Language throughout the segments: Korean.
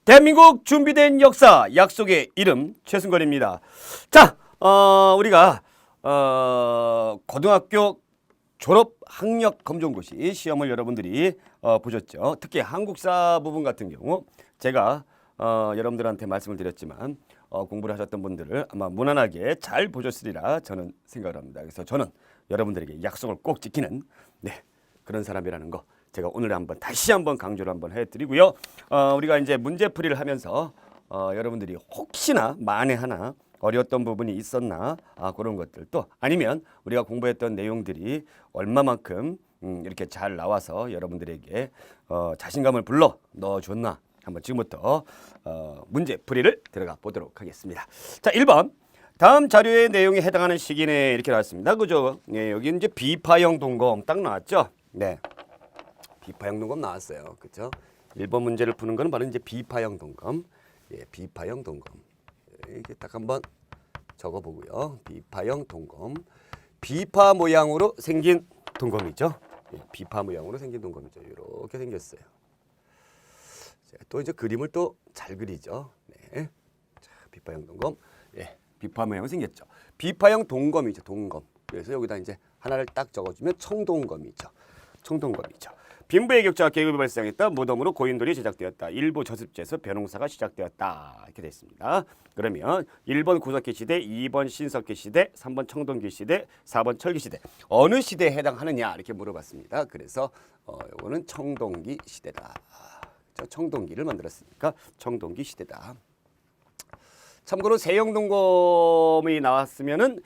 대한민국 준비된 역사 약속의 이름 최승걸입니다. 자, 우리가 고등학교 졸업 학력 검정고시 시험을 여러분들이 보셨죠. 특히 한국사 부분 같은 경우 제가 여러분들한테 말씀을 드렸지만 공부를 하셨던 분들을 아마 무난하게 잘 보셨으리라 저는 생각을 합니다. 그래서 저는 여러분들에게 약속을 꼭 지키는 그런 사람이라는 거 제가 오늘 다시 한번 강조를 해드리고요. 우리가 이제 문제풀이를 하면서 여러분들이 혹시나 만에 하나 어려웠던 부분이 있었나 그런 것들도 아니면 우리가 공부했던 내용들이 얼마만큼 이렇게 잘 나와서 여러분들에게 자신감을 불러 넣어줬나 한번 지금부터 문제풀이를 들어가 보도록 하겠습니다. 자, 1번. 다음 자료의 내용에 해당하는 시기네 이렇게 나왔습니다. 그죠? 네, 여기 이제 비파형 동검 딱 나왔죠? 네. 비파형 동검 나왔어요. 그죠? 1번 문제를 푸는 거는 바로 이제 비파형 동검. 예, 비파형 동검. 이렇게 딱 한번 적어 보고요. 비파형 동검. 비파 모양으로 생긴 동검이죠. 예, 비파 모양으로 생긴 동검이죠. 이렇게 생겼어요. 자, 또 이제 그림을 또 잘 그리죠. 네. 자, 비파형 동검. 예, 비파 모양으로 생겼죠. 비파형 동검이죠. 동검. 그래서 여기다 이제 하나를 딱 적어주면 청동검이죠. 청동검이죠. 빈부의 격차가 계급이 발생했다. 무덤으로 고인돌이 제작되었다. 일부 저습지에서 벼농사가 시작되었다. 이렇게 되어 있습니다. 그러면 1번 구석기 시대, 2번 신석기 시대, 3번 청동기 시대, 4번 철기 시대. 어느 시대에 해당하느냐 이렇게 물어봤습니다. 그래서 이거는 청동기 시대다. 청동기를 만들었으니까 청동기 시대다. 참고로 세영동검이 나왔으면은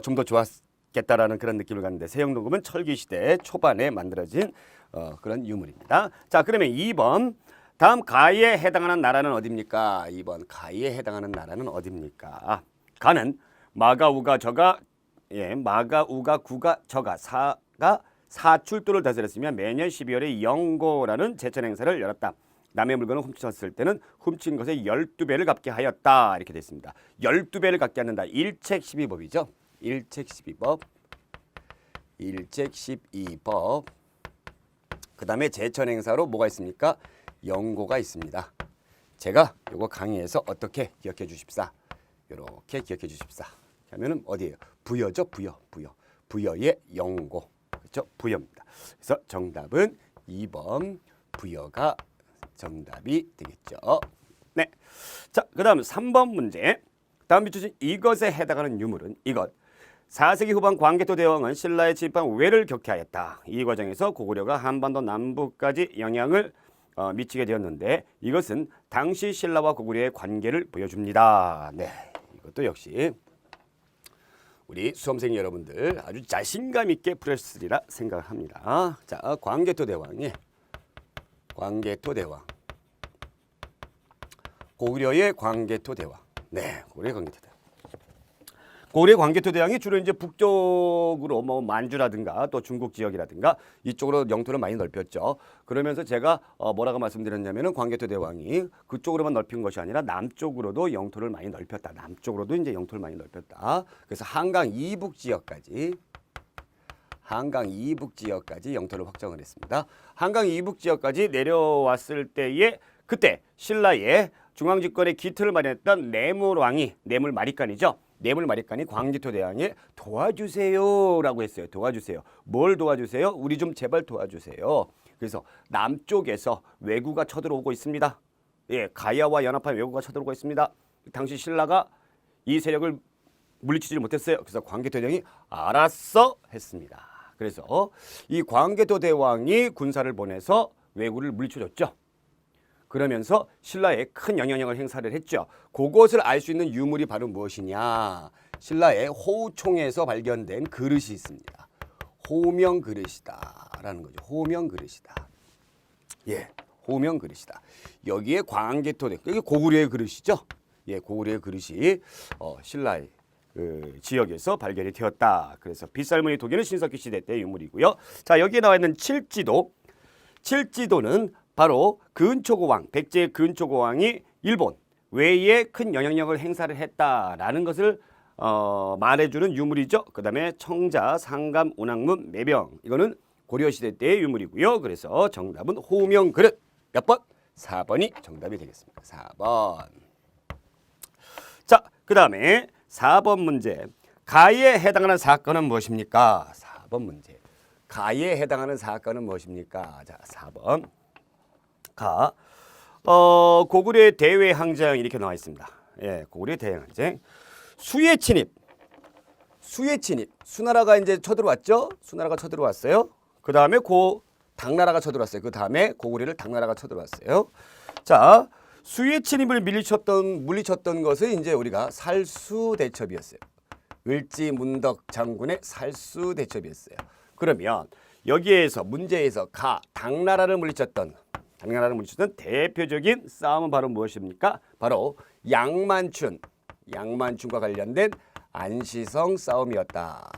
좀 더 좋았겠다라는 그런 느낌을 갖는데 세영동검은 철기 시대 초반에 만들어진 그런 유물입니다. 자, 그러면 2번. 다음 가에 해당하는 나라는 어디입니까? 2번. 가에 해당하는 나라는 어디입니까? 가는 마가우가 저가 마가우가 구가 저가 사가 사출도를 다스렸으며 매년 12월에 영고라는 제천 행사를 열었다. 남의 물건을 훔쳤을 때는 훔친 것의 12배를 갚게 하였다. 이렇게 되어 있습니다. 12배를 갚게 하는다. 일책 12법이죠. 일책 12법. 일책 12법. 그 다음에 제천 행사로 뭐가 있습니까? 영고가 있습니다. 제가 요거 강의에서 어떻게 기억해 주십사? 이렇게 기억해 주십사. 하면은 어디예요? 부여죠, 부여. 부여의 영고. 그렇죠? 부여입니다. 그래서 정답은 2번 부여가 정답이 되겠죠. 네. 자, 그다음 3번 문제. 다음 비추신 이것에 해당하는 유물은 이것. 4세기 후반 광개토 대왕은 신라의 지방 외를 격퇴하였다. 이 과정에서 고구려가 한반도 남부까지 영향을 미치게 되었는데 이것은 당시 신라와 고구려의 관계를 보여줍니다. 네, 이것도 역시 우리 수험생 여러분들 아주 자신감 있게 풀었으리라 생각합니다. 자, 광개토 대왕이 고구려의 광개토 대왕. 네, 고구려의 광개토 대왕. 고구려 광개토 대왕이 주로 이제 북쪽으로 뭐 만주라든가 또 중국 지역이라든가 이쪽으로 영토를 많이 넓혔죠. 그러면서 제가 뭐라고 말씀드렸냐면은 광개토 대왕이 그쪽으로만 넓힌 것이 아니라 남쪽으로도 영토를 많이 넓혔다. 남쪽으로도 이제 영토를 많이 넓혔다. 그래서 한강 이북 지역까지 영토를 확정을 했습니다. 한강 이북 지역까지 내려왔을 때에 그때 신라의 중앙집권의 기틀을 마련했던 뇌물왕이 뇌물마리간이죠. 뇌물마리간이 광개토 대왕에 도와주세요라고 했어요. 도와주세요. 뭘 도와주세요? 우리 좀 제발 도와주세요. 그래서 남쪽에서 왜구가 쳐들어오고 있습니다. 예, 가야와 연합한 왜구가 쳐들어오고 있습니다. 당시 신라가 이 세력을 물리치지 못했어요. 그래서 광개토 대왕이 알았어 했습니다. 그래서 이 광개토 대왕이 군사를 보내서 왜구를 물리쳐줬죠. 그러면서 신라에 큰 영향력을 행사를 했죠. 그것을 알 수 있는 유물이 바로 무엇이냐. 신라의 호우총에서 발견된 그릇이 있습니다. 호명 그릇이다라는 거죠. 호명 그릇이다. 예, 호명 그릇이다. 여기에 광개토 대왕, 이게 고구려의 그릇이죠. 예, 고구려의 그릇이 신라의 지역에서 발견이 되었다. 그래서 빗살무늬 도기는 신석기 시대 때 유물이고요. 자, 여기에 나와 있는 칠지도는 바로 근초고왕, 백제의 근초고왕이 일본 외에 큰 영향력을 행사를 했다라는 것을 말해주는 유물이죠. 그 다음에 청자, 상감, 운항문, 매병 이거는 고려시대 때의 유물이고요. 그래서 정답은 호명그릇 몇 번? 4번이 정답이 되겠습니다. 4번. 자, 그 다음에 4번 문제. 가에 해당하는 사건은 무엇입니까? 4번 문제. 가에 해당하는 사건은 무엇입니까? 자, 4번. 가. 고구려의 대외항쟁 이렇게 나와 있습니다. 예, 고구려의 대외항쟁. 수의 침입. 수나라가 이제 쳐들어왔죠? 수나라가 쳐들어왔어요. 그 다음에 당나라가 쳐들어왔어요. 그 다음에 고구려를 당나라가 쳐들어왔어요. 자, 수의 침입을 물리쳤던 것은 이제 우리가 살수대첩이었어요. 을지문덕 장군의 살수대첩이었어요. 그러면 여기에서 문제에서 당나라를 물리쳤던 대표적인 싸움은 바로 무엇입니까? 바로 양만춘과 관련된 안시성 싸움이었다.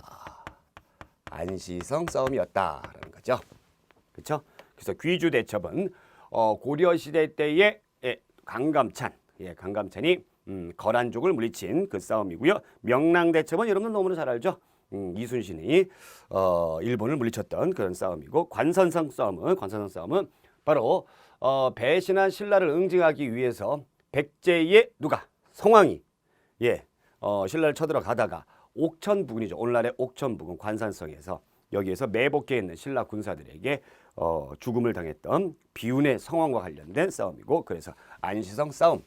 안시성 싸움이었다라는 거죠. 그렇죠? 그래서 귀주 대첩은 고려 시대 때의 강감찬이 거란족을 물리친 그 싸움이고요. 명랑 대첩은 여러분들 너무나 잘 알죠. 이순신이 일본을 물리쳤던 그런 싸움이고 관선성 싸움은 바로 배신한 신라를 응징하기 위해서 백제의 성왕이 신라를 쳐들어가다가 옥천 부근이죠. 오늘날의 옥천 부근 관산성에서 여기에서 매복해 있는 신라 군사들에게 죽음을 당했던 비운의 성왕과 관련된 싸움이고 그래서 안시성 싸움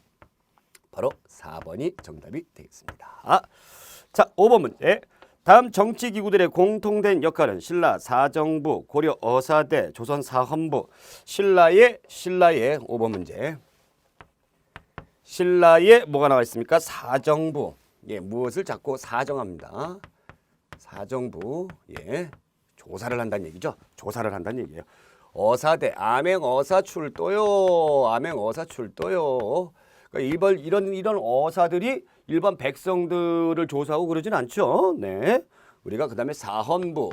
바로 4번이 정답이 되겠습니다. 자, 5번 문제. 다음 정치기구들의 공통된 역할은 신라 사정부, 고려 어사대, 조선 사헌부, 신라의 5번 문제. 신라에 뭐가 나와 있습니까? 사정부. 무엇을 자꾸 사정합니다. 사정부. 조사를 한다는 얘기죠. 조사를 한다는 얘기예요. 어사대, 암행어사 출도요. 그러니까 이런 어사들이 일반 백성들을 조사하고 그러진 않죠. 네. 우리가 그다음에 사헌부,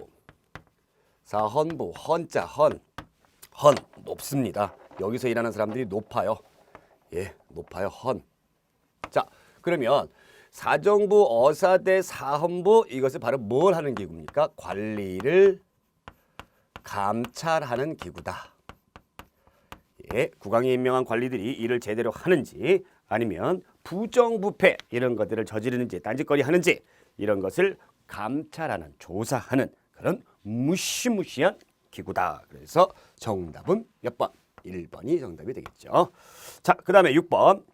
헌자, 헌 높습니다. 여기서 일하는 사람들이 높아요. 높아요. 헌. 자, 그러면 사정부, 어사대, 사헌부 이것을 바로 뭘 하는 기구입니까? 관리를 감찰하는 기구다. 국왕이 임명한 관리들이 일을 제대로 하는지 아니면 부정부패 이런 것들을 저지르는지 딴짓거리 하는지 이런 것을 감찰하는 조사하는 그런 무시무시한 기구다. 그래서 정답은 몇 번? 1번이 정답이 되겠죠. 자, 그 다음에 6번.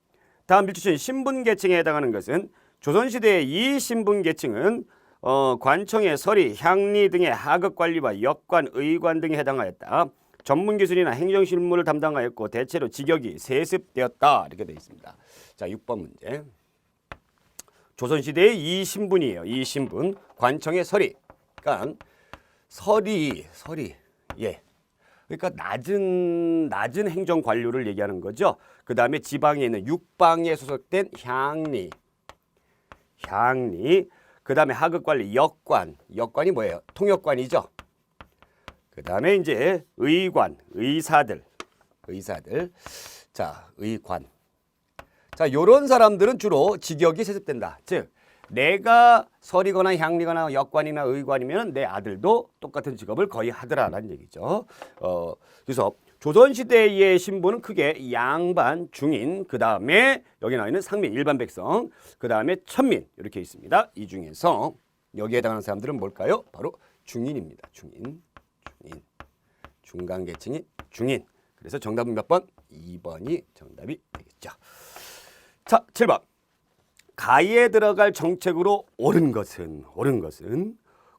다음 밀주신 신분계층에 해당하는 것은 조선시대의 이 신분계층은 관청의 서리, 향리 등의 하급관리와 역관, 의관 등에 해당하였다. 전문기술이나 행정실무를 담당하였고 대체로 직역이 세습되었다. 이렇게 되어 있습니다. 자, 6번 문제. 조선시대의 이 신분이에요. 이 신분. 관청의 서리. 그러니까 서리. 그러니까 낮은 행정 관료를 얘기하는 거죠. 그 다음에 지방에 있는 육방에 소속된 향리. 그 다음에 하급관리, 역관이 뭐예요? 통역관이죠. 그 다음에 이제 의관, 의사들. 자, 의관. 자, 요런 사람들은 주로 직역이 세습된다. 즉, 내가 서리거나 향리거나 역관이나 의관이면 내 아들도 똑같은 직업을 거의 하더라라는 얘기죠. 그래서 조선시대의 신분은 크게 양반, 중인, 그 다음에 여기 나와 있는 상민, 일반 백성, 그 다음에 천민 이렇게 있습니다. 이 중에서 여기에 해당하는 사람들은 뭘까요? 바로 중인입니다. 중간계층인 중인. 그래서 정답은 몇 번? 2번이 정답이 되겠죠. 자, 7번. 가에 들어갈 정책으로 옳은 것은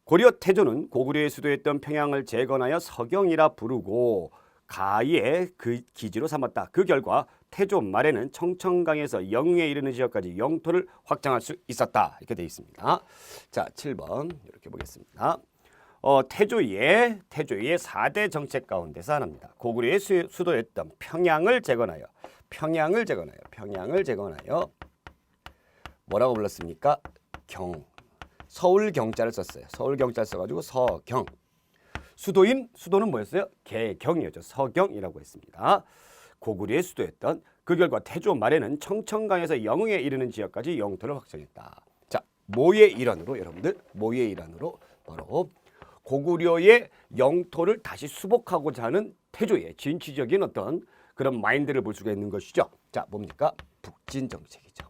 고려 태조는 고구려의 수도였던 평양을 재건하여 서경이라 부르고 가에 그 기지로 삼았다. 그 결과 태조 말에는 청천강에서 영흥에 이르는 지역까지 영토를 확장할 수 있었다. 이렇게 되어 있습니다. 자, 7번 이렇게 보겠습니다. 태조의 4대 정책 가운데서 하나입니다. 고구려의 수도였던 평양을 재건하여 뭐라고 불렀습니까? 서울 경자를 썼어요. 서울 경자를 써가지고 서경. 수도는 뭐였어요? 개경이었죠. 서경이라고 했습니다. 고구려의 수도였던 그 결과 태조 말에는 청천강에서 영흥에 이르는 지역까지 영토를 확장했다. 자, 뭐의 일환으로 여러분들? 바로 고구려의 영토를 다시 수복하고자 하는 태조의 진취적인 어떤 그런 마인드를 볼 수가 있는 것이죠. 자, 뭡니까? 북진 정책이죠.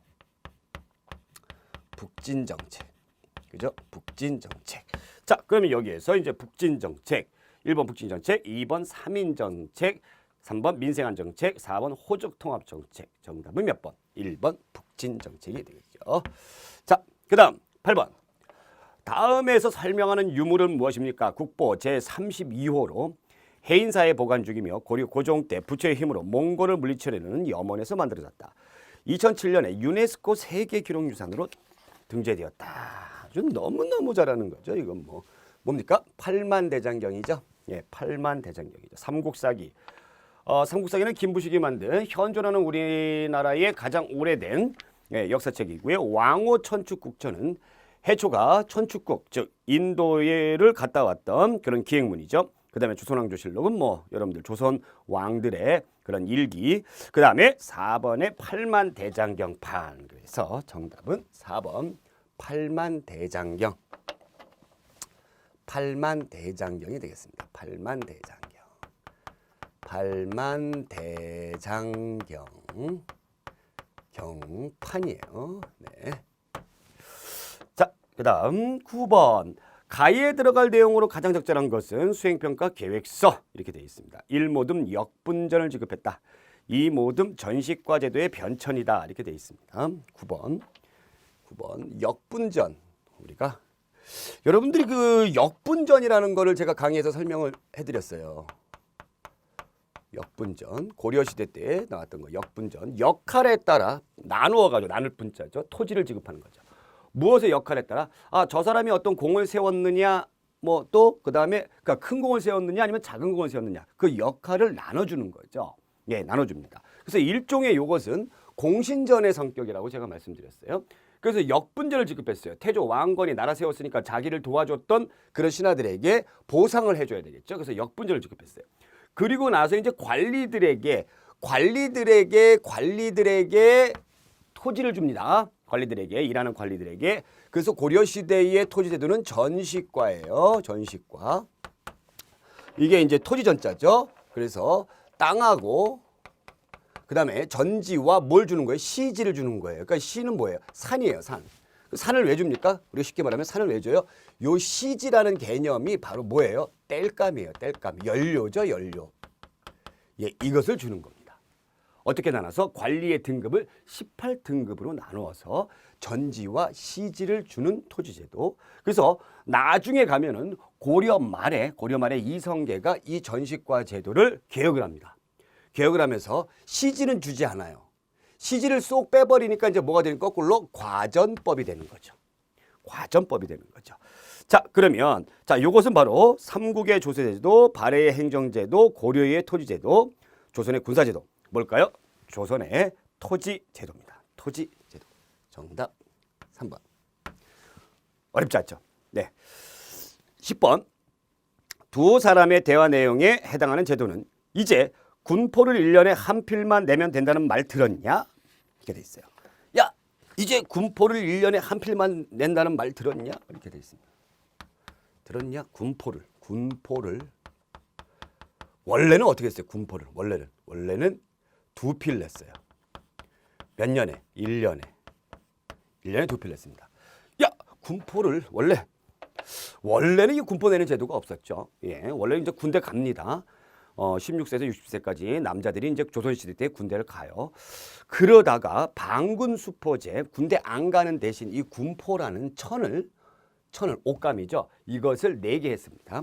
북진 정책. 그죠? 북진 정책. 자, 그러면 여기에서 이제 북진 정책. 1번 북진 정책, 2번 3인 정책, 3번 민생안 정책, 4번 호적 통합 정책. 정답은 몇 번? 1번 북진 정책이 되겠죠. 자, 그다음 8번. 다음에서 설명하는 유물은 무엇입니까? 국보 제32호로 해인사에 보관 중이며 고려 고종 때 부처의 힘으로 몽골을 물리쳐내는 염원에서 만들어졌다. 2007년에 유네스코 세계기록유산으로 등재되었다. 아주 너무너무 잘하는 거죠. 이건 뭡니까? 팔만대장경이죠. 예, 팔만대장경이죠. 삼국사기. 삼국사기는 김부식이 만든 현존하는 우리나라의 가장 오래된 역사책이고요. 왕호 천축국처는 해초가 천축국, 즉 인도를 갔다 왔던 그런 기행문이죠. 그 다음에 조선왕조실록은 여러분들 조선 왕들의 그런 일기. 그 다음에 4번의 팔만대장경판. 그래서 정답은 4번 팔만대장경. 팔만대장경이 되겠습니다. 팔만대장경. 팔만대장경. 경판이에요. 네. 자, 그 다음 9번. 가의에 들어갈 내용으로 가장 적절한 것은 수행평가 계획서 이렇게 되어 있습니다. 1모듬 역분전을 지급했다. 2모듬 전식과 제도의 변천이다. 이렇게 되어 있습니다. 9번 역분전. 우리가 여러분들이 그 역분전이라는 거를 제가 강의에서 설명을 해드렸어요. 역분전, 고려시대 때 나왔던 거. 역분전, 역할에 따라 나누어가지고, 나눌 분자죠. 토지를 지급하는 거죠. 무엇의 역할에 따라 저 사람이 어떤 공을 세웠느냐, 또 그 다음에 그러니까 큰 공을 세웠느냐 아니면 작은 공을 세웠느냐, 그 역할을 나눠주는 거죠. 예, 나눠줍니다. 그래서 일종의 요것은 공신전의 성격이라고 제가 말씀드렸어요. 그래서 역분전을 지급했어요. 태조 왕건이 나라 세웠으니까 자기를 도와줬던 그런 신하들에게 보상을 해줘야 되겠죠. 그래서 역분전을 지급했어요. 그리고 나서 이제 관리들에게 토지를 줍니다. 관리들에게, 일하는 관리들에게. 그래서 고려시대의 토지제도는 전식과예요. 전식과. 이게 이제 토지전자죠. 그래서 땅하고 그 다음에 전지와 뭘 주는 거예요? 시지를 주는 거예요. 그러니까 시는 뭐예요? 산이에요. 산. 산을 왜 줍니까? 우리가 쉽게 말하면 산을 왜 줘요? 요 시지라는 개념이 바로 뭐예요? 땔감이에요. 땔감. 연료죠. 연료. 예, 이것을 주는 겁니다. 어떻게 나눠서? 관리의 등급을 18등급으로 나누어서 전지와 시지를 주는 토지제도. 그래서 나중에 가면은 고려 말에 이성계가 이 전식과 제도를 개혁을 합니다. 개혁을 하면서 시지는 주지 않아요. 시지를 쏙 빼버리니까 이제 뭐가 되는, 거꾸로 과전법이 되는 거죠. 과전법이 되는 거죠. 자, 그러면 요것은 바로 삼국의 조세제도, 발해의 행정제도, 고려의 토지제도, 조선의 군사제도. 뭘까요? 조선의 토지제도입니다. 토지제도. 정답 3번. 어렵지 않죠? 네. 10번. 두 사람의 대화 내용에 해당하는 제도는 이제 군포를 1년에 한 필만 내면 된다는 말 들었냐? 이렇게 돼 있어요. 야, 이제 군포를 1년에 한 필만 낸다는 말 들었냐? 이렇게 돼 있습니다. 들었냐? 군포를 원래는 어떻게 했어요? 군포를 원래는 2필 냈어요. 몇 년에? 1년에 2필 냈습니다. 야, 군포를 원래는 이 군포 내는 제도가 없었죠. 예, 원래 이제 군대 갑니다. 16세에서 60세까지 남자들이 이제 조선시대 때 군대를 가요. 그러다가 방군 수포제, 군대 안 가는 대신 이 군포라는 천을 옷감이죠. 이것을 내게 했습니다.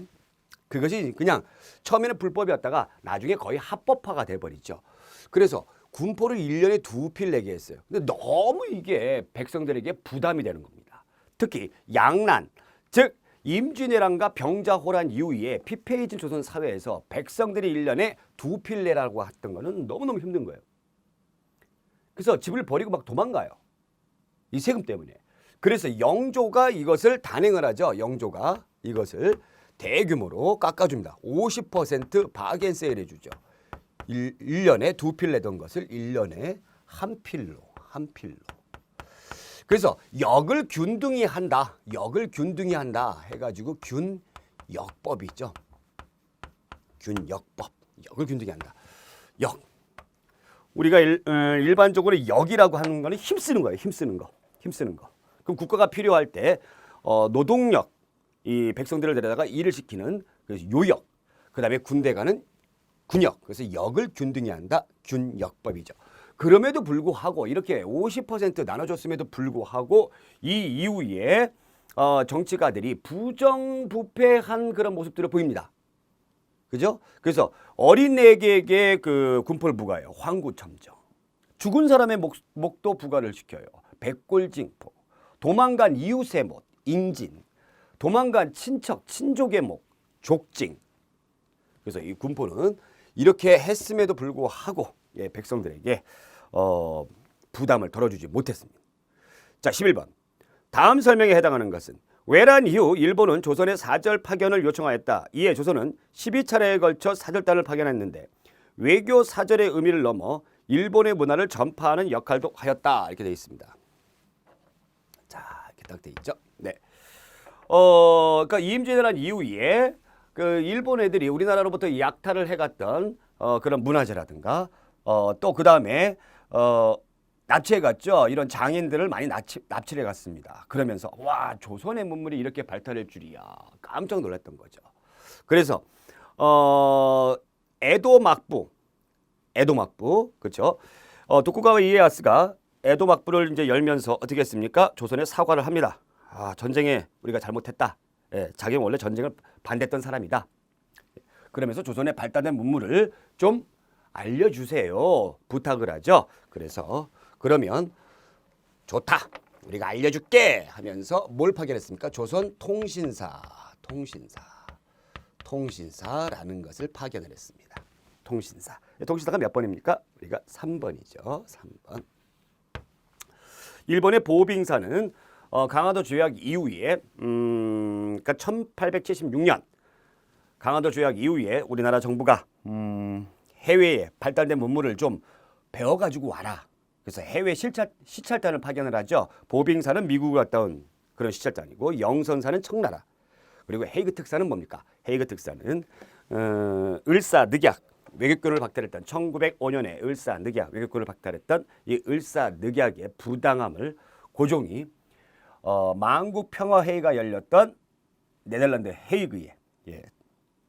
그것이 그냥 처음에는 불법이었다가 나중에 거의 합법화가 돼버리죠. 그래서 군포를 1년에 2필 내게 했어요. 근데 너무 이게 백성들에게 부담이 되는 겁니다. 특히 양난, 즉 임진왜란과 병자호란 이후에 피폐해진 조선 사회에서 백성들이 1년에 2필 내라고 했던 거는 너무너무 힘든 거예요. 그래서 집을 버리고 막 도망가요. 이 세금 때문에. 그래서 영조가 이것을 단행을 하죠. 영조가 이것을 대규모로 깎아줍니다. 50% 바겐세일 해주죠. 1년에 2필 내던 것을 1년에 한 필로. 그래서 역을 균등히 한다 해가지고 균역법이 있죠. 균역법. 역을 균등히 한다. 우리가 일반적으로 역이라고 하는 거는 힘쓰는 거예요. 힘쓰는 거. 그럼 국가가 필요할 때 노동력, 이 백성들을 데려다가 일을 시키는 그래서 요역, 그다음에 군대 가는 군역. 그래서 역을 균등히 한다. 균역법이죠. 그럼에도 불구하고 이렇게 50% 나눠줬음에도 불구하고 이 이후에 정치가들이 부정부패한 그런 모습들을 보입니다. 그죠? 그래서 어린애에게 그 군포를 부과해요. 황구첨정. 죽은 사람의 목도 부과를 시켜요. 백골징포. 도망간 이웃의 목, 임진. 도망간 친척, 친족의 목, 족징. 그래서 이 군포는 이렇게 했음에도 불구하고 백성들에게 부담을 덜어주지 못했습니다. 자, 11번. 다음 설명에 해당하는 것은 외란 이후 일본은 조선에 사절 파견을 요청하였다. 이에 조선은 12차례에 걸쳐 사절단을 파견했는데 외교 사절의 의미를 넘어 일본의 문화를 전파하는 역할도 하였다. 이렇게 되어 있습니다. 자, 이렇게 딱 되어 있죠. 네. 그러니까 이임진왜란 이후에 그 일본 애들이 우리나라로부터 약탈을 해갔던 그런 문화재라든가 또 그 다음에 납치해 갔죠. 이런 장인들을 많이 납치해 갔습니다. 그러면서 와, 조선의 문물이 이렇게 발달할 줄이야. 깜짝 놀랐던 거죠. 그래서 에도 막부 그렇죠. 도쿠가와 이에야스가 에도 막부를 이제 열면서 어떻게 했습니까? 조선에 사과를 합니다. 아, 전쟁에 우리가 잘못했다. 예, 자기는 원래 전쟁을 반대했던 사람이다. 그러면서 조선의 발달된 문물을 좀 알려주세요. 부탁을 하죠. 그래서 그러면 좋다. 우리가 알려줄게 하면서 뭘 파견했습니까? 조선 통신사라는 것을 파견을 했습니다. 통신사가 몇 번입니까? 우리가 3번이죠. 3번. 일본의 보빙사는 강화도 조약 이후에 그러니까 1876년 강화도 조약 이후에 우리나라 정부가 해외에 발달된 문물을 좀 배워가지고 와라. 그래서 해외 시찰단을 파견을 하죠. 보빙사는 미국을 갔다 온 그런 시찰단이고 영선사는 청나라. 그리고 헤이그 특사는 뭡니까? 헤이그 특사는 을사늑약 외교권을 박탈했던 1905년에 을사늑약 외교권을 박탈했던 이 을사늑약의 부당함을 고종이 만국평화회의가 열렸던 네덜란드 헤이그에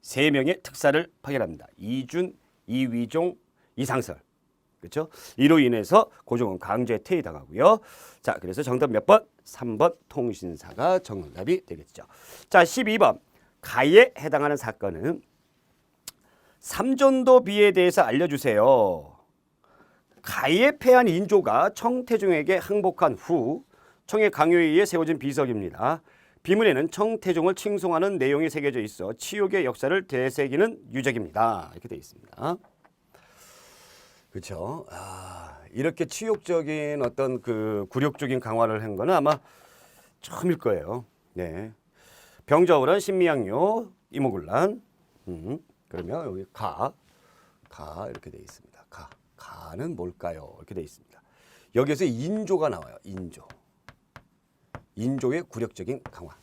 3명의 특사를 파견합니다. 이준, 이위종, 이상설. 그렇죠? 이로 인해서 고종은 강제 퇴위당하고요. 자, 그래서 정답 몇 번? 3번 통신사가 정답이 되겠죠. 자, 12번. 가에 해당하는 사건은 삼전도 비에 대해서 알려주세요. 가에 패한 인조가 청태종에게 항복한 후 청의 강요에 의해 세워진 비석입니다. 비문에는 청태종을 칭송하는 내용이 새겨져 있어 치욕의 역사를 되새기는 유적입니다. 이렇게 되어 있습니다. 그렇죠. 이렇게 치욕적인 어떤 그 굴욕적인 강화를 한 거는 아마 처음일 거예요. 네. 병자호란, 신미양요, 이모군란. 그러면 여기 가 이렇게 되어 있습니다. 가는 뭘까요? 이렇게 되어 있습니다. 여기에서 인조가 나와요. 인조의 굴욕적인 강화.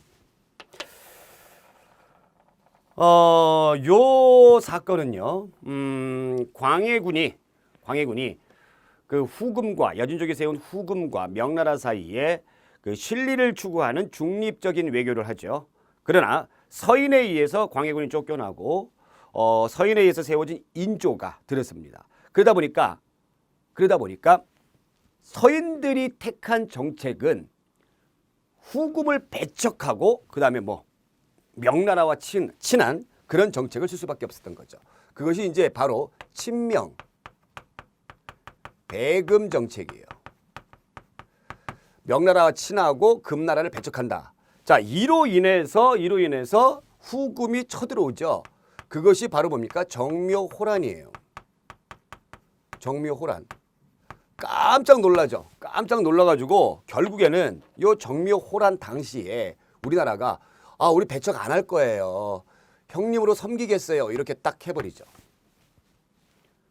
요 사건은요. 광해군이 그 후금과 여진족이 세운 후금과 명나라 사이에 그 신리를 추구하는 중립적인 외교를 하죠. 그러나 서인에 의해서 광해군이 쫓겨나고 서인에 의해서 세워진 인조가 들었습니다. 그러다 보니까 서인들이 택한 정책은 후금을 배척하고 그다음에 명나라와 친한 그런 정책을 쓸 수밖에 없었던 거죠. 그것이 이제 바로 친명 배금 정책이에요. 명나라와 친하고 금나라를 배척한다. 자, 이로 인해서 후금이 쳐들어오죠. 그것이 바로 뭡니까? 정묘호란이에요. 정묘호란. 깜짝 놀라죠. 깜짝 놀라가지고 결국에는 요 정묘호란 당시에 우리나라가 우리 배척 안 할 거예요. 형님으로 섬기겠어요. 이렇게 딱 해버리죠.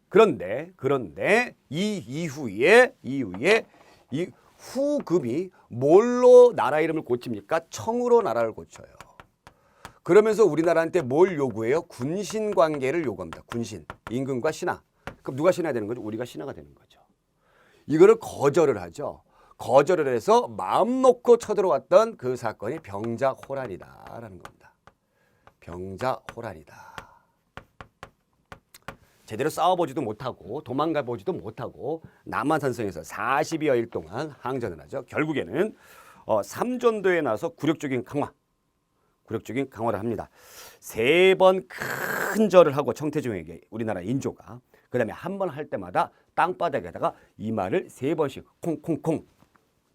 그런데 이 이후에 이 후금이 뭘로 나라 이름을 고칩니까? 청으로 나라를 고쳐요. 그러면서 우리나라한테 뭘 요구해요? 군신 관계를 요구합니다. 군신. 임금과 신하. 그럼 누가 신하가 되는 거죠? 우리가 신하가 되는 거죠. 이거를 거절을 하죠. 거절을 해서 마음 놓고 쳐들어왔던 그 사건이 병자호란이다라는 겁니다. 병자호란이다. 제대로 싸워보지도 못하고 도망가 보지도 못하고 남한산성에서 40여일 동안 항전을 하죠. 결국에는 삼전도에 나서 굴욕적인 강화를 합니다. 3번 큰 절을 하고 청태종에게 우리나라 인조가 그 다음에 한 번 할 때마다 땅바닥에다가 이마를 3번씩 콩콩콩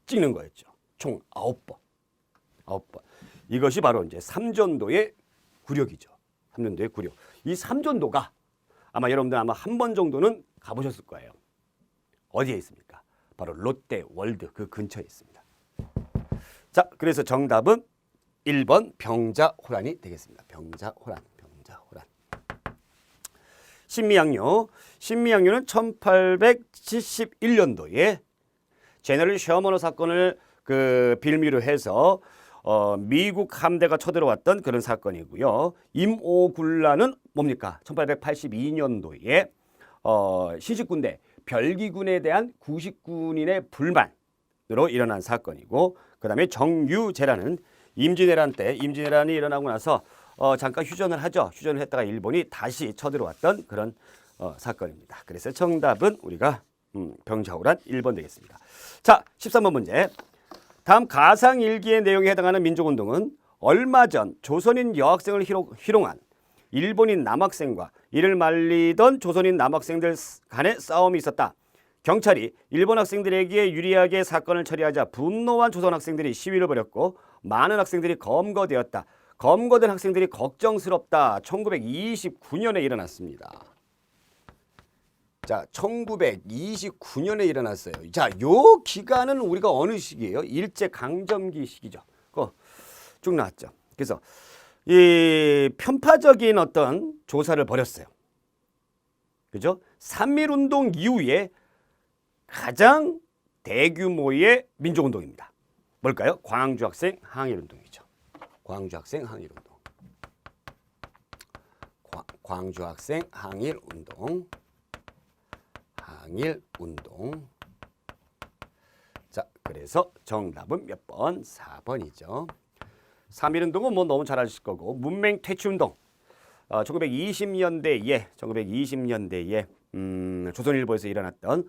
찍는 거였죠. 총 9번. 이것이 바로 이제 삼전도의 굴욕이죠. 삼전도의 굴욕. 이 삼전도가 아마 여러분들 한 번 정도는 가보셨을 거예요. 어디에 있습니까? 바로 롯데월드 그 근처에 있습니다. 자, 그래서 정답은 1번 병자호란이 되겠습니다. 병자호란. 신미양요는 1871년도에 제너럴 셔먼호 사건을 빌미로 해서 미국 함대가 쳐들어왔던 그런 사건이고요. 임오군란은 뭡니까? 1882년도에 신식군대 별기군에 대한 구식군인의 불만으로 일어난 사건이고, 그 다음에 정유재라는 임진왜란이 일어나고 나서 잠깐 휴전을 하죠. 휴전을 했다가 일본이 다시 쳐들어왔던 그런 사건입니다. 그래서 정답은 우리가 병자호란 1번 되겠습니다. 자, 13번 문제. 다음 가상일기의 내용에 해당하는 민족운동은 얼마 전 조선인 여학생을 희롱한 일본인 남학생과 이를 말리던 조선인 남학생들 간의 싸움이 있었다. 경찰이 일본 학생들에게 유리하게 사건을 처리하자 분노한 조선 학생들이 시위를 벌였고 많은 학생들이 검거되었다. 검거된 학생들이 걱정스럽다. 1929년에 일어났습니다. 자, 1929년에 일어났어요. 자, 요 기간은 우리가 어느 시기예요? 일제강점기 시기죠. 그거 쭉 나왔죠. 그래서 이 편파적인 어떤 조사를 벌였어요. 그죠? 3.1운동 이후에 가장 대규모의 민족운동입니다. 뭘까요? 광주학생 항일운동이죠. 광주학생 항일운동. 광주학생 항일운동. 자, 그래서 정답은 몇 번? 4번이죠. 3.1운동은 뭐 너무 잘 아실 거고, 문맹 퇴치운동. 1920년대에 조선일보에서 일어났던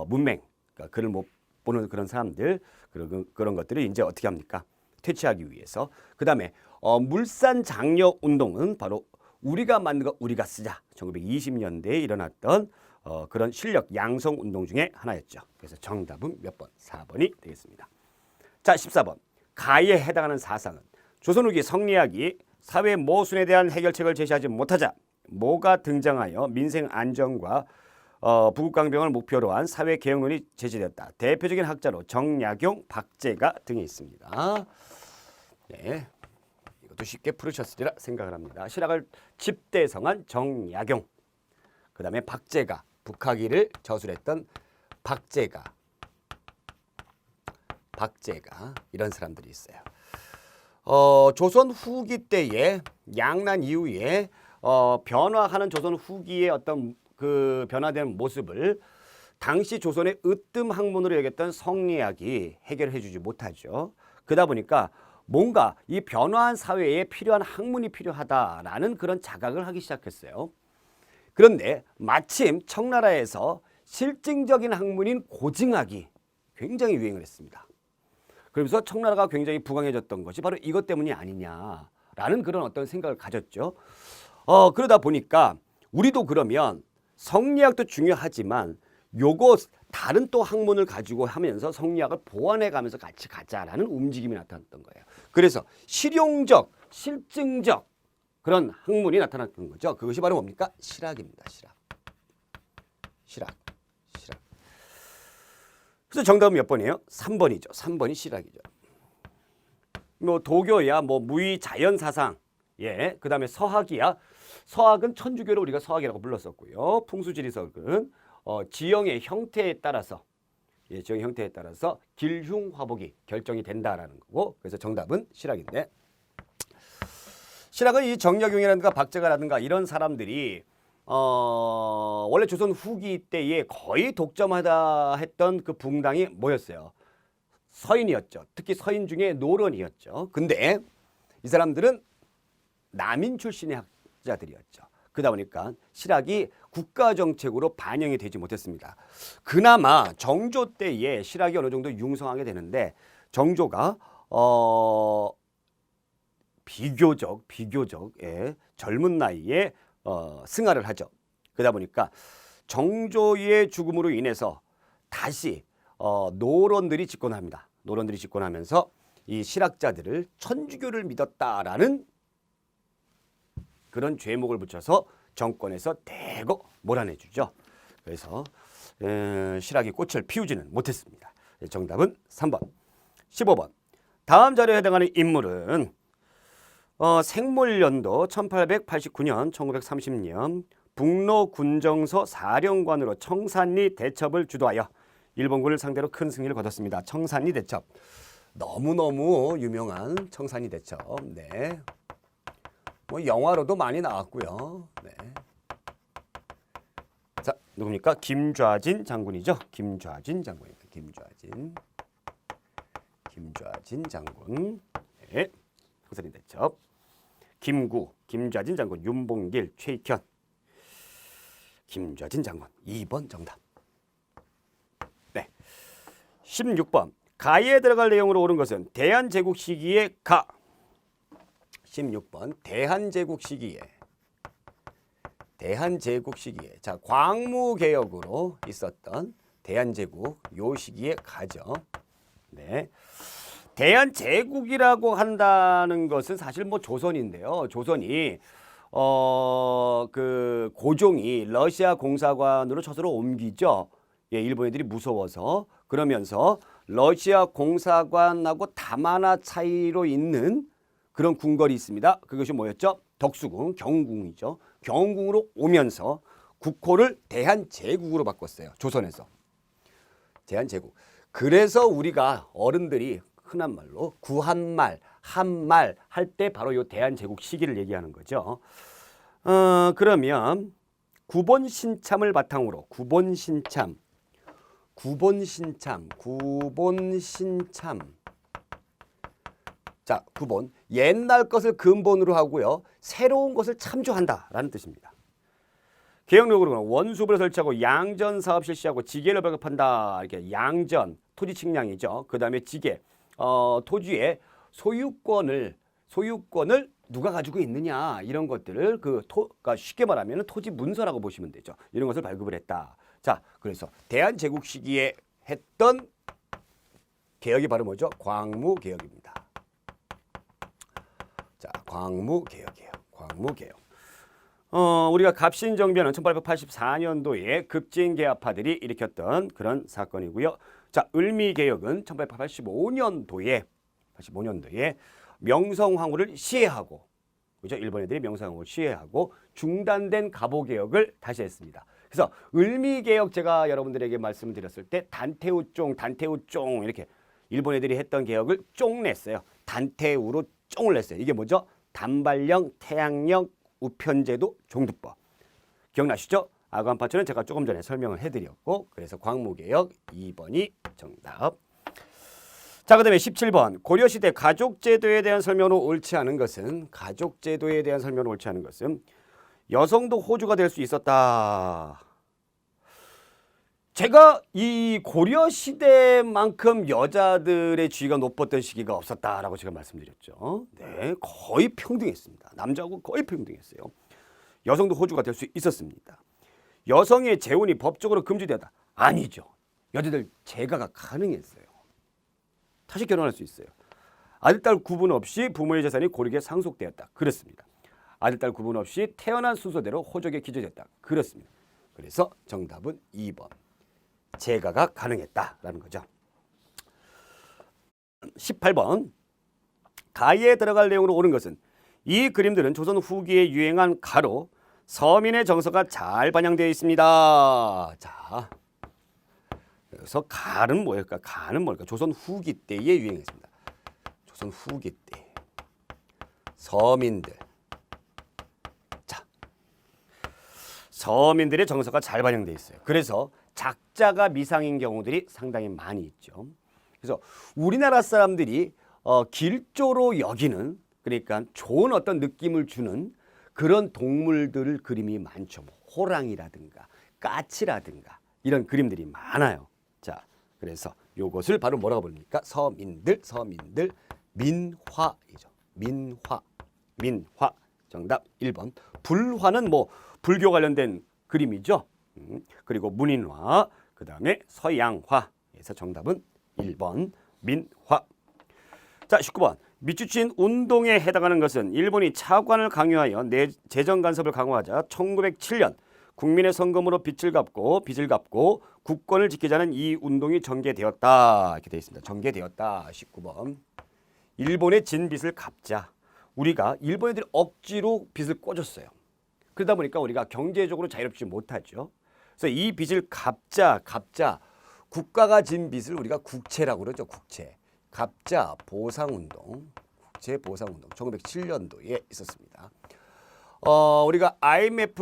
문맹, 그러니까 글을 못 보는 그런 사람들, 그런 것들을 이제 어떻게 합니까? 퇴치하기 위해서. 그 다음에 물산 장려 운동은 바로 우리가 만든 거 우리가 쓰자. 1920년대에 일어났던 그런 실력 양성 운동 중에 하나였죠. 그래서 정답은 몇 번? 4번이 되겠습니다. 자, 14번. 가에 해당하는 사상은 조선 후기 성리학이 사회 모순에 대한 해결책을 제시하지 못하자 모가 등장하여 민생 안정과 부국강병을 목표로 한 사회 개혁론이 제시되었다. 대표적인 학자로 정약용, 박제가 등이 있습니다. 네, 이것도 쉽게 풀으셨으리라 생각을 합니다. 실학을 집대성한 정약용, 그 다음에 박제가, 북학위를 저술했던 박제가 이런 사람들이 있어요. 조선 후기 때에 양난 이후에 변화하는 조선 후기의 어떤 그 변화된 모습을 당시 조선의 으뜸 학문으로 여겼던 성리학이 해결해 주지 못하죠. 그러다 보니까 뭔가 이 변화한 사회에 필요한 학문이 필요하다라는 그런 자각을 하기 시작했어요. 그런데 마침 청나라에서 실증적인 학문인 고증학이 굉장히 유행을 했습니다. 그러면서 청나라가 굉장히 부강해졌던 것이 바로 이것 때문이 아니냐라는 그런 어떤 생각을 가졌죠. 그러다 보니까 우리도 그러면 성리학도 중요하지만 요거 다른 또 학문을 가지고 하면서 성리학을 보완해 가면서 같이 가자라는 움직임이 나타났던 거예요. 그래서 실용적, 실증적 그런 학문이 나타났던 거죠. 그것이 바로 뭡니까? 실학입니다. 실학. 그래서 정답은 몇 번이에요? 3번이죠. 3번이 실학이죠. 뭐 도교야, 뭐 무의 자연 사상, 예, 그 다음에 서학이야. 서학은 천주교를 우리가 서학이라고 불렀었고요. 풍수지리석은 지형의 형태에 따라서, 지형의 형태에 따라서 길흉화복이 결정이 된다라는 거고, 그래서 정답은 실학인데, 실학은 이 정약용이라든가 박제가라든가 이런 사람들이 원래 조선 후기 때에 거의 독점하다 했던 그 붕당이 뭐였어요? 서인이었죠. 특히 서인 중에 노론이었죠. 근데 이 사람들은 남인 출신의 학자들이었죠. 그러다 보니까 실학이 국가정책으로 반영이 되지 못했습니다. 그나마 정조 때에 실학이 어느 정도 융성하게 되는데 정조가 비교적 젊은 나이에 승하를 하죠. 그러다 보니까 정조의 죽음으로 인해서 다시 노론들이 집권합니다. 노론들이 집권하면서 이 실학자들을 천주교를 믿었다라는 그런 죄목을 붙여서 정권에서 대거 몰아내주죠. 그래서 실학이 꽃을 피우지는 못했습니다. 정답은 3번. 15번. 다음 자료에 해당하는 인물은 생물연도 1889년 1930년 북로 군정서 사령관으로 청산리 대첩을 주도하여 일본군을 상대로 큰 승리를 거뒀습니다. 청산리 대첩. 너무너무 유명한 청산리 대첩. 네. 뭐 영화로도 많이 나왔고요. 네. 자, 누굽니까? 김좌진 장군이죠. 김좌진 장군입니다. 김좌진 장군. 네. 청산리 대첩. 김구, 김좌진 장군, 윤봉길, 최익현. 김좌진 장군. 2번 정답. 네. 16번. 가에 들어갈 내용으로 옳은 것은 대한제국 시기의 가. 16번. 대한제국 시기에. 자, 광무개혁으로 있었던 대한제국 요 시기에 가죠. 네. 대한제국이라고 한다는 것은 사실 뭐 조선인데요. 조선이 그 고종이 러시아 공사관으로 저서로 옮기죠. 예, 일본 애들이 무서워서. 그러면서 러시아 공사관하고 다마나 차이로 있는 그런 궁궐이 있습니다. 그것이 뭐였죠? 덕수궁, 경궁이죠. 경궁으로 오면서 국호를 대한제국으로 바꿨어요. 조선에서. 대한제국. 그래서 우리가 어른들이 흔한 말로 구한말, 한말 할 때 바로 이 대한제국 시기를 얘기하는 거죠. 그러면 구본신참을 바탕으로 구본신참. 자, 구본. 옛날 것을 근본으로 하고요. 새로운 것을 참조한다라는 뜻입니다. 개혁력으로는 원수부를 설치하고 양전 사업 실시하고 지계를 발급한다. 이렇게 양전, 토지 측량이죠. 그 다음에 지계, 토지의 소유권을 누가 가지고 있느냐 이런 것들을 그러니까 쉽게 말하면 토지 문서라고 보시면 되죠. 이런 것을 발급을 했다. 자, 그래서 대한제국 시기에 했던 개혁이 바로 뭐죠? 광무개혁입니다. 자, 광무개혁이에요. 광무개혁. 우리가 갑신정변은 1884년도에 급진개화파들이 일으켰던 그런 사건이고요. 자, 을미개혁은 1885년도에 명성황후를 시해하고, 그죠? 일본 애들이 명성황후를 시해하고 중단된 갑오개혁을 다시 했습니다. 그래서 을미개혁 제가 여러분들에게 말씀을 드렸을 때 단테우쫑 이렇게 일본 애들이 했던 개혁을 쫑 냈어요. 단테우로 쫑을 냈어요. 이게 뭐죠? 단발령, 태양령, 우편제도, 종두법. 기억나시죠? 아관파처는 제가 조금 전에 설명을 해드렸고, 그래서 광무개혁 2번이 정답. 자, 그 다음에 17번. 고려시대 가족제도에 대한 설명으로 옳지 않은 것은 여성도 호주가 될 수 있었다. 제가 이 고려시대만큼 여자들의 지위가 높았던 시기가 없었다라고 제가 말씀드렸죠. 네, 거의 평등했습니다. 남자하고 거의 평등했어요. 여성도 호주가 될 수 있었습니다. 여성의 재혼이 법적으로 금지되었다. 아니죠. 여자들 재가가 가능했어요. 다시 결혼할 수 있어요. 아들딸 구분 없이 부모의 재산이 고르게 상속되었다. 그렇습니다. 아들딸 구분 없이 태어난 순서대로 호적에 기재됐다. 그렇습니다. 그래서 정답은 2번. 재가가 가능했다라는 거죠. 18번. 가에 들어갈 내용으로 옳은 것은 이 그림들은 조선 후기에 유행한 가로 서민의 정서가 잘 반영되어 있습니다. 자, 그래서 가는 뭐일까? 조선 후기 때에 유행했습니다. 조선 후기 때 서민들. 자, 서민들의 정서가 잘 반영돼 있어요. 그래서 작자가 미상인 경우들이 상당히 많이 있죠. 그래서 우리나라 사람들이 길조로 여기는, 그러니까 좋은 어떤 느낌을 주는 그런 동물들 그림이 많죠. 뭐 호랑이라든가 까치라든가 이런 그림들이 많아요. 자, 그래서 요것을 바로 뭐라고 부릅니까? 서민들 민화이죠. 민화. 정답 1번. 불화는 뭐 불교 관련된 그림이죠. 그리고 문인화, 그다음에 서양화에서 정답은 1번 민화. 자, 19번. 미추친 운동에 해당하는 것은 일본이 차관을 강요하여 재정 간섭을 강화하자 1907년 국민의 성금으로 빚을 갚고 국권을 지키자는 이 운동이 전개되었다. 이렇게 되어 있습니다. 전개되었다. 19번. 일본의 진 빚을 갚자. 우리가 일본 애들이 억지로 빚을 꿔줬어요. 그러다 보니까 우리가 경제적으로 자유롭지 못하죠. 그래서 이 빚을 갚자. 국가가 진 빚을 우리가 국채라고 그러죠. 국채. 갚자 보상운동. 국채 보상운동. 1907년도에 있었습니다. 우리가 IMF의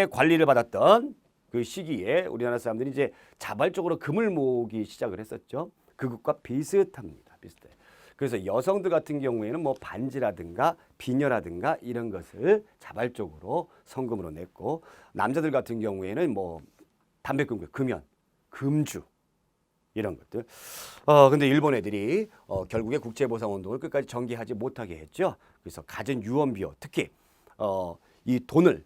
관리를 받았던 그 시기에 우리나라 사람들이 이제 자발적으로 금을 모으기 시작을 했었죠. 그것과 비슷합니다. 비슷해. 그래서 여성들 같은 경우에는 뭐 반지라든가 비녀라든가 이런 것을 자발적으로 성금으로 냈고, 남자들 같은 경우에는 뭐 담배꽁초, 금연, 금주 이런 것들. 근데 일본 애들이 결국에 국제보상운동을 끝까지 전개하지 못하게 했죠. 그래서 갖은 유언비어, 특히 이 돈을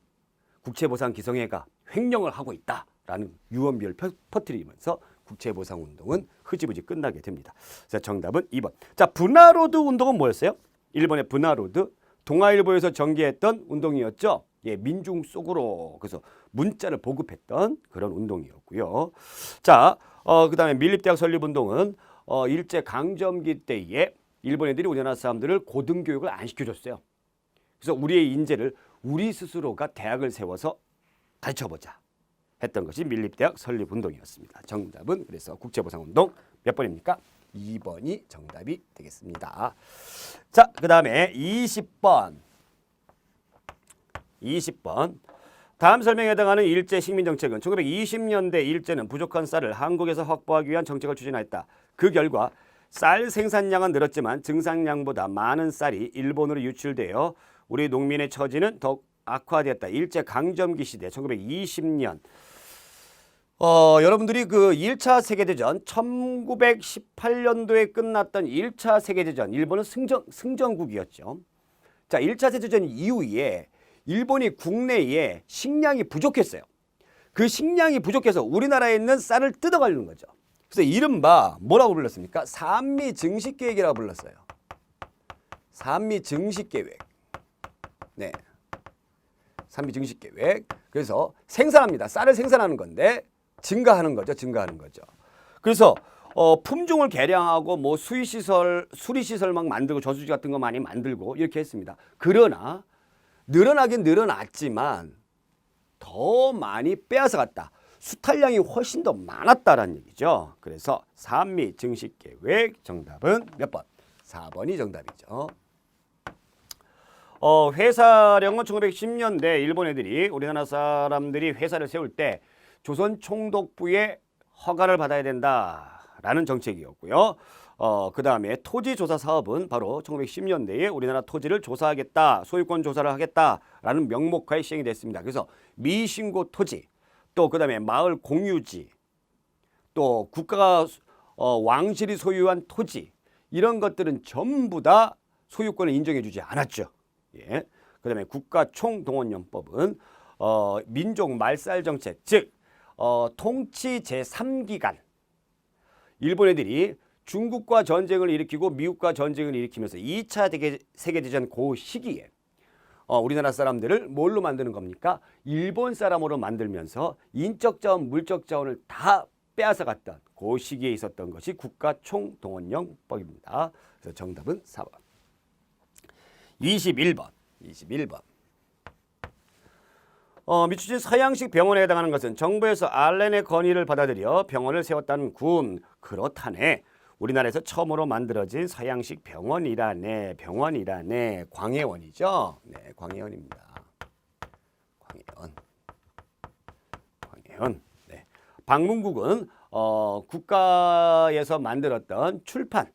국제보상기성회가 횡령을 하고 있다라는 유언비어를 퍼뜨리면서 국제보상운동은 흐지부지 끝나게 됩니다. 자, 정답은 2번. 자, 분하로드 운동은 뭐였어요? 일본의 분하로드, 동아일보에서 전개했던 운동이었죠. 예, 민중 속으로. 그래서 문자를 보급했던 그런 운동이었고요. 자, 그다음에 밀립대학 설립운동은 일제 강점기 때에 일본 애들이 우리나라 사람들을 고등교육을 안 시켜줬어요. 그래서 우리의 인재를 우리 스스로가 대학을 세워서 가르쳐보자 했던 것이 밀립대학 설립운동이었습니다. 정답은 그래서 국제보상운동 몇 번입니까? 2번이 정답이 되겠습니다. 자, 그 다음에 20번. 다음 설명에 해당하는 일제 식민정책은 1920년대 일제는 부족한 쌀을 한국에서 확보하기 위한 정책을 추진하였다. 그 결과 쌀 생산량은 늘었지만 증산량보다 많은 쌀이 일본으로 유출되어 우리 농민의 처지는 더욱 악화되었다. 일제 강점기 시대 1920년. 여러분들이 그 1차 세계대전 1918년도에 끝났던 1차 세계대전, 일본은 승전국이었죠. 자, 1차 세계대전 이후에 일본이 국내에 식량이 부족했어요. 그 식량이 부족해서 우리나라에 있는 쌀을 뜯어가려는 거죠. 그래서 이른바 뭐라고 불렀습니까? 산미 증식 계획이라고 불렀어요. 산미 증식 계획. 네. 산미 증식 계획. 그래서 생산합니다. 쌀을 생산하는 건데 증가하는 거죠. 그래서 품종을 개량하고 뭐 수리시설 막 만들고 저수지 같은 거 많이 만들고 이렇게 했습니다. 그러나 늘어나긴 늘어났지만 더 많이 빼앗아갔다. 수탈량이 훨씬 더 많았다라는 얘기죠. 그래서 산미 증식 계획 정답은 몇 번? 4번이 정답이죠. 회사령은 1910년대 일본 애들이 우리나라 사람들이 회사를 세울 때 조선 총독부의 허가를 받아야 된다라는 정책이었고요. 그 다음에 토지조사 사업은 바로 1910년대에 우리나라 토지를 조사하겠다, 소유권 조사를 하겠다라는 명목하에 시행이 됐습니다. 그래서 미신고 토지, 또 그 다음에 마을 공유지, 또 국가가 왕실이 소유한 토지, 이런 것들은 전부 다 소유권을 인정해 주지 않았죠. 예. 그 다음에 국가총동원령법은 민족 말살 정책, 즉 통치 제3기간, 일본 애들이 중국과 전쟁을 일으키고 미국과 전쟁을 일으키면서 2차 세계대전 그 시기에 우리나라 사람들을 뭘로 만드는 겁니까? 일본 사람으로 만들면서 인적 자원, 물적 자원을 다 빼앗아갔던 그 시기에 있었던 것이 국가총동원령법입니다. 그래서 정답은 4번. 21번. 미추진 서양식 병원에 해당하는 것은 정부에서 알렌의 건의를 받아들여 병원을 세웠다는 군. 그렇다네. 우리나라에서 처음으로 만들어진 서양식 병원이라네. 광해원이죠. 네, 광해원입니다. 광해현. 네. 방문국은 국가에서 만들었던 출판,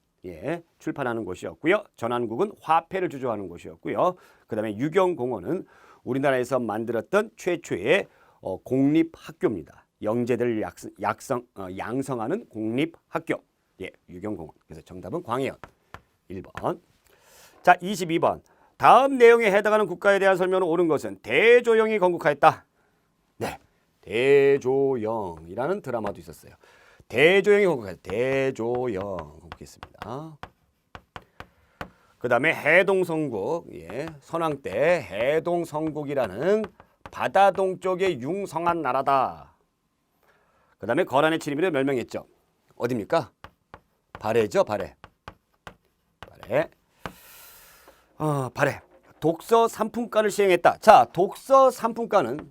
출판하는 곳이었고요. 전환국은 화폐를 주조하는 곳이었고요. 그다음에 유경공원은 우리나라에서 만들었던 최초의 공립학교입니다. 영재들을 양성하는 공립학교. 유경공원. 그래서 정답은 광해현. 1번. 자, 22번. 다음 내용에 해당하는 국가에 대한 설명을 옳은 것은 대조영이 건국하였다. 네. 대조영이라는 드라마도 있었어요. 대조영이 건국하였다. 대조영 건국했습니다. 그 다음에 해동성국, 선왕 때 해동성국이라는 바다 동쪽의 융성한 나라다. 그 다음에 거란의 침입으로 멸망했죠. 어디입니까? 발해죠, 발해. 발해. 독서 3품간을 시행했다. 자, 독서 3품간은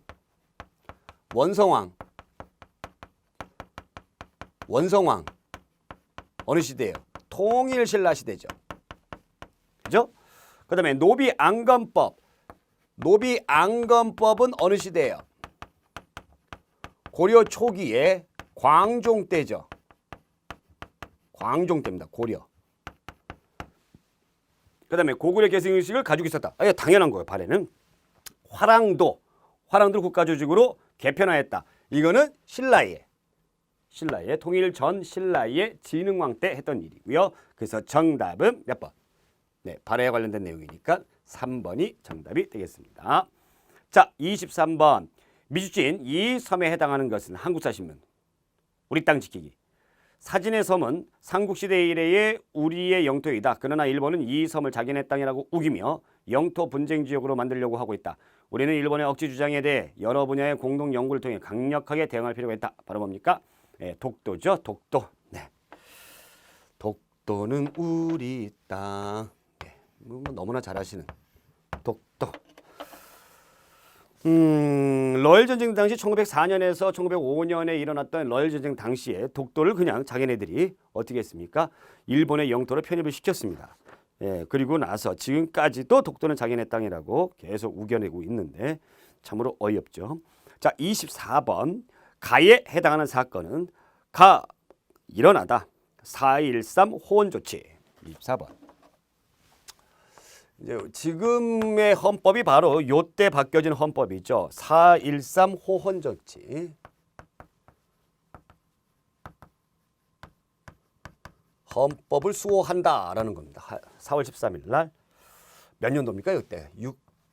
원성왕 어느 시대예요? 통일신라 시대죠. 그죠? 그 다음에 노비안건법은 어느 시대예요? 고려 초기에 광종 때죠. 광종 때입니다. 고려. 그 다음에 고구려 계승의식을 가지고 있었다. 당연한 거예요. 발해는. 화랑도를 국가조직으로 개편화했다. 이거는 신라의 통일 전 신라의 진흥왕 때 했던 일이고요. 그래서 정답은 몇 번? 네, 발해에 관련된 내용이니까 3번이 정답이 되겠습니다. 자, 23번. 미주진 이 섬에 해당하는 것은 한국사신문. 우리 땅 지키기. 사진의 섬은 삼국시대 이래의 우리의 영토이다. 그러나 일본은 이 섬을 자기네 땅이라고 우기며 영토 분쟁 지역으로 만들려고 하고 있다. 우리는 일본의 억지 주장에 대해 여러 분야의 공동 연구를 통해 강력하게 대응할 필요가 있다. 바로 뭡니까? 독도죠. 독도. 네. 독도는 우리 땅. 너무나 잘 아시는 독도. 러일 전쟁 당시 1904년에서 1905년에 일어났던 러일 전쟁 당시에 독도를 그냥 자기네들이 어떻게 했습니까? 일본의 영토로 편입을 시켰습니다. 그리고 나서 지금까지도 독도는 자기네 땅이라고 계속 우겨내고 있는데 참으로 어이없죠. 자, 24번. 가에 해당하는 사건은 일어나다. 4.13 호원 조치. 24번. 이제 지금의 헌법이 바로 요때 바뀌어진 헌법이죠. 4.13 호원 조치. 헌법을 수호한다라는 겁니다. 4월 13일 날 몇 년도입니까? 이때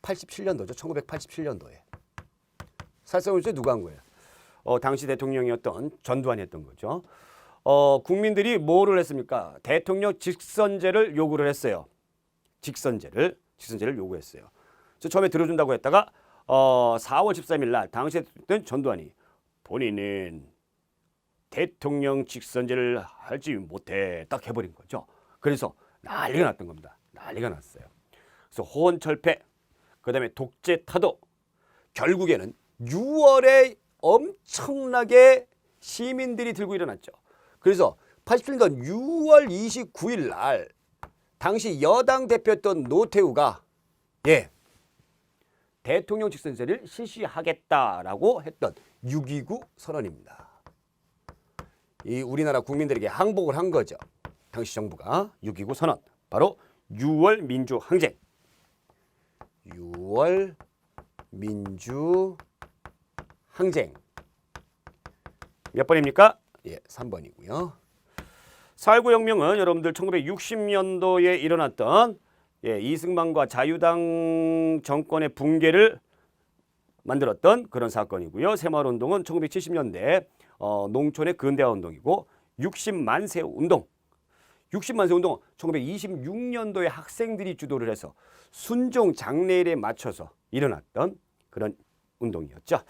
87년도죠. 1987년도에. 사실상 이제 누가 한 거예요? 당시 대통령이었던 전두환이 했던 거죠. 국민들이 뭐를 했습니까? 대통령 직선제를 요구를 했어요. 직선제를 요구했어요. 처음에 들어준다고 했다가 4월 13일 날 당시에 전두환이 본인은 대통령 직선제를 할지 못해 딱 해버린 거죠. 그래서 난리가 났던 겁니다. 난리가 났어요. 그래서 호언철폐, 그 다음에 독재 타도, 결국에는 6월에 엄청나게 시민들이 들고 일어났죠. 그래서 87년 6월 29일 날 당시 여당 대표였던 노태우가 대통령 직선제를 실시하겠다라고 했던 6.29 선언입니다. 이 우리나라 국민들에게 항복을 한 거죠. 당시 정부가 6.29 선언. 바로 6월 민주항쟁. 6월 민주항쟁. 몇 번입니까? 3번이고요. 4.19 혁명은 여러분들 1960년도에 일어났던 이승만과 자유당 정권의 붕괴를 만들었던 그런 사건이고요. 새마을운동은 1970년대 농촌의 근대화 운동이고 60만세 운동은 1926년도에 학생들이 주도를 해서 순종 장례일에 맞춰서 일어났던 그런 운동이었죠.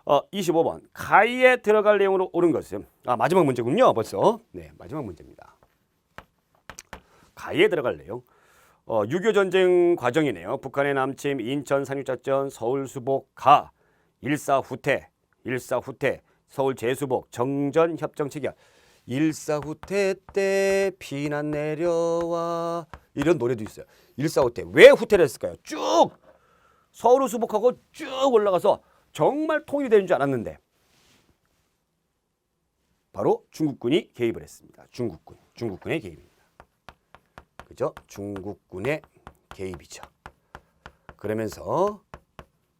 25번. 가에 들어갈 내용으로 옳은 것은 마지막 문제군요. 벌써. 네, 마지막 문제입니다. 가에 들어갈 내용. 6.25 전쟁 과정이네요. 북한의 남침, 인천 상륙작전, 서울 수복, 가, 일사후퇴, 서울 재수복, 정전 협정 체결. 일사후퇴 때 비난 내려와. 이런 노래도 있어요. 일사후퇴. 왜 후퇴를 했을까요? 쭉 서울을 수복하고 쭉 올라가서 정말 통일이 되는 줄 알았는데 바로 중국군이 개입을 했습니다. 중국군의 개입입니다. 그죠? 중국군의 개입이죠. 그러면서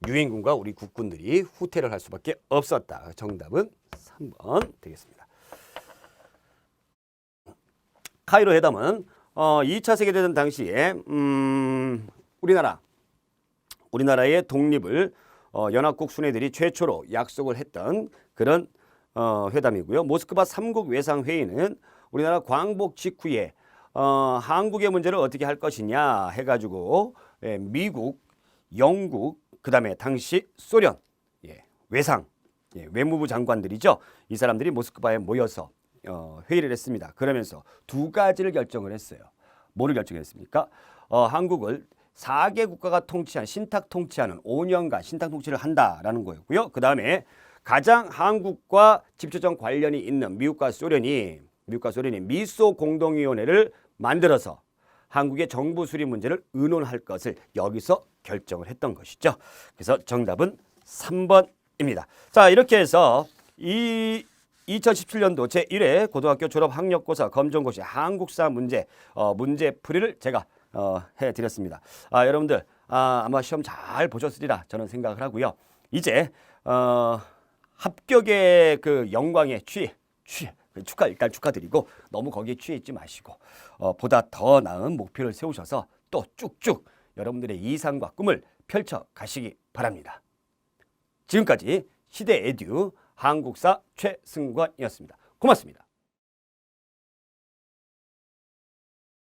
유엔군과 우리 국군들이 후퇴를 할 수밖에 없었다. 정답은 3번 되겠습니다. 카이로 회담은 2차 세계대전 당시에 우리나라의 독립을 연합국 순회들이 최초로 약속을 했던 그런 회담이고요. 모스크바 3국 외상회의는 우리나라 광복 직후에 한국의 문제를 어떻게 할 것이냐 해가지고 미국, 영국, 그 다음에 당시 소련 외상, 외무부 장관들이죠. 이 사람들이 모스크바에 모여서 회의를 했습니다. 그러면서 두 가지를 결정을 했어요. 뭐를 결정했습니까? 한국을 4개 국가가 통치한 신탁 통치하는 5년간 신탁 통치를 한다라는 거였고요. 그 다음에 가장 한국과 직접적 관련이 있는 미국과 소련이 미소 공동위원회를 만들어서 한국의 정부 수립 문제를 의논할 것을 여기서 결정을 했던 것이죠. 그래서 정답은 3번입니다. 자, 이렇게 해서 2017년도 제1회 고등학교 졸업 학력고사 검정고시 한국사 문제 문제풀이를 제가 해드렸습니다. 여러분들 아마 시험 잘 보셨으리라 저는 생각을 하고요. 이제 합격의 그 영광에 일단 축하드리고 너무 거기에 취해 있지 마시고 보다 더 나은 목표를 세우셔서 또 쭉쭉 여러분들의 이상과 꿈을 펼쳐 가시기 바랍니다. 지금까지 시대 에듀 한국사 최승관이었습니다. 고맙습니다.